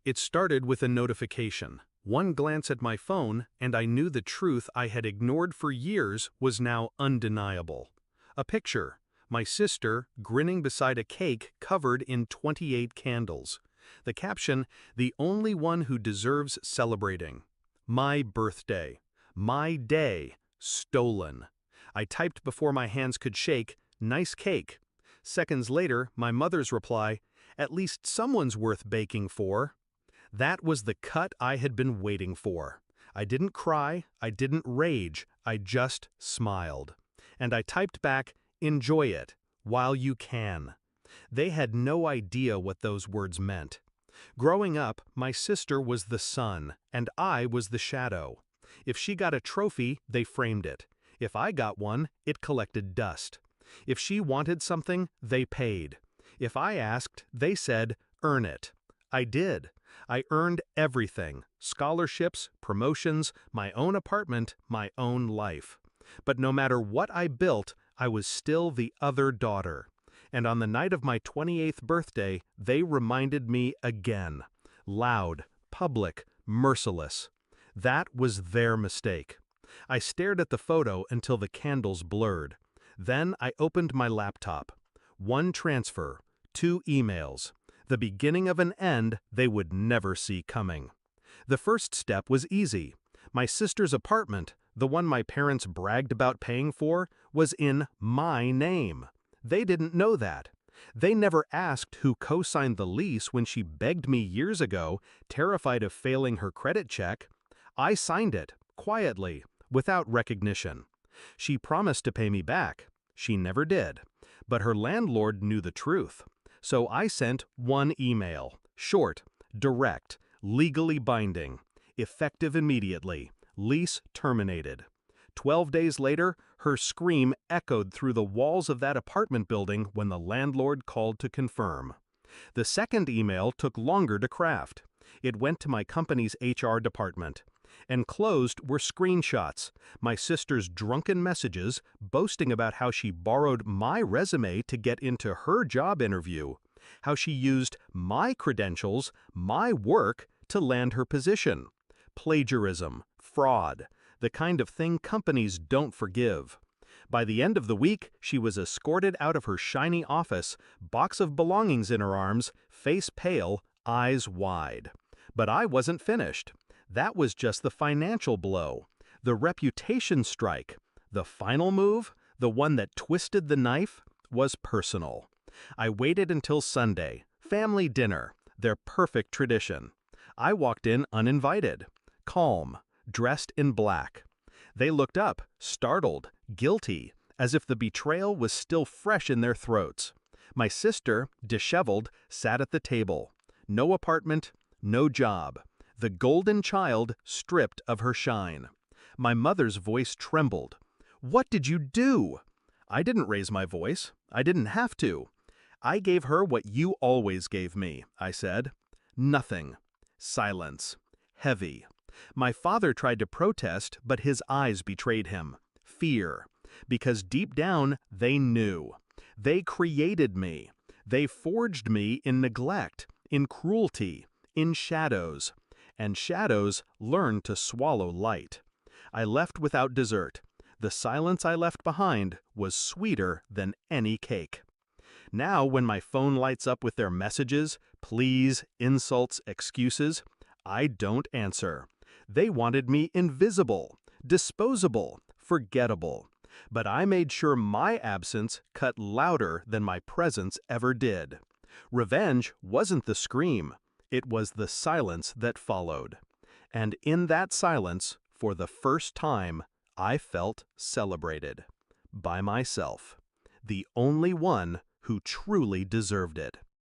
It started with a notification. One glance at my phone, and I knew the truth I had ignored for years was now undeniable. A picture. My sister, grinning beside a cake covered in 28 candles. The caption, "The only one who deserves celebrating." My birthday. My day. Stolen. I typed before my hands could shake, "Nice cake." Seconds later, my mother's reply, "At least someone's worth baking for." That was the cut I had been waiting for. I didn't cry, I didn't rage, I just smiled. And I typed back, "Enjoy it, while you can." They had no idea what those words meant. Growing up, my sister was the sun, and I was the shadow. If she got a trophy, they framed it. If I got one, it collected dust. If she wanted something, they paid. If I asked, they said, "Earn it." I did. I earned everything: scholarships, promotions, my own apartment, my own life. But no matter what I built, I was still the other daughter. And on the night of my 28th birthday, they reminded me again. Loud, public, merciless. That was their mistake. I stared at the photo until the candles blurred. Then I opened my laptop. One transfer, 2 emails. The beginning of an end they would never see coming. The first step was easy. My sister's apartment, the one my parents bragged about paying for, was in my name. They didn't know that. They never asked who co-signed the lease when she begged me years ago, terrified of failing her credit check. I signed it, quietly, without recognition. She promised to pay me back. She never did. But her landlord knew the truth. So I sent one email, short, direct, legally binding, effective immediately, lease terminated. 12 days later, her scream echoed through the walls of that apartment building when the landlord called to confirm. The second email took longer to craft. It went to my company's HR department. Enclosed were screenshots, my sister's drunken messages boasting about how she borrowed my resume to get into her job interview, how she used my credentials, my work, to land her position. Plagiarism, fraud, the kind of thing companies don't forgive. By the end of the week, she was escorted out of her shiny office, box of belongings in her arms, face pale, eyes wide. But I wasn't finished. That was just the financial blow. The reputation strike, the final move, the one that twisted the knife, was personal. I waited until Sunday, family dinner, their perfect tradition. I walked in uninvited, calm, dressed in black. They looked up, startled, guilty, as if the betrayal was still fresh in their throats. My sister, disheveled, sat at the table. No apartment, no job. The golden child stripped of her shine. My mother's voice trembled. "What did you do?" I didn't raise my voice. I didn't have to. "I gave her what you always gave me," I said. Nothing. Silence. Heavy. My father tried to protest, but his eyes betrayed him. Fear. Because deep down, they knew. They created me. They forged me in neglect, in cruelty, in shadows. And shadows learn to swallow light. I left without dessert. The silence I left behind was sweeter than any cake. Now, when my phone lights up with their messages, pleas, insults, excuses, I don't answer. They wanted me invisible, disposable, forgettable. But I made sure my absence cut louder than my presence ever did. Revenge wasn't the scream. It was the silence that followed. And in that silence, for the first time, I felt celebrated. By myself. The only one who truly deserved it.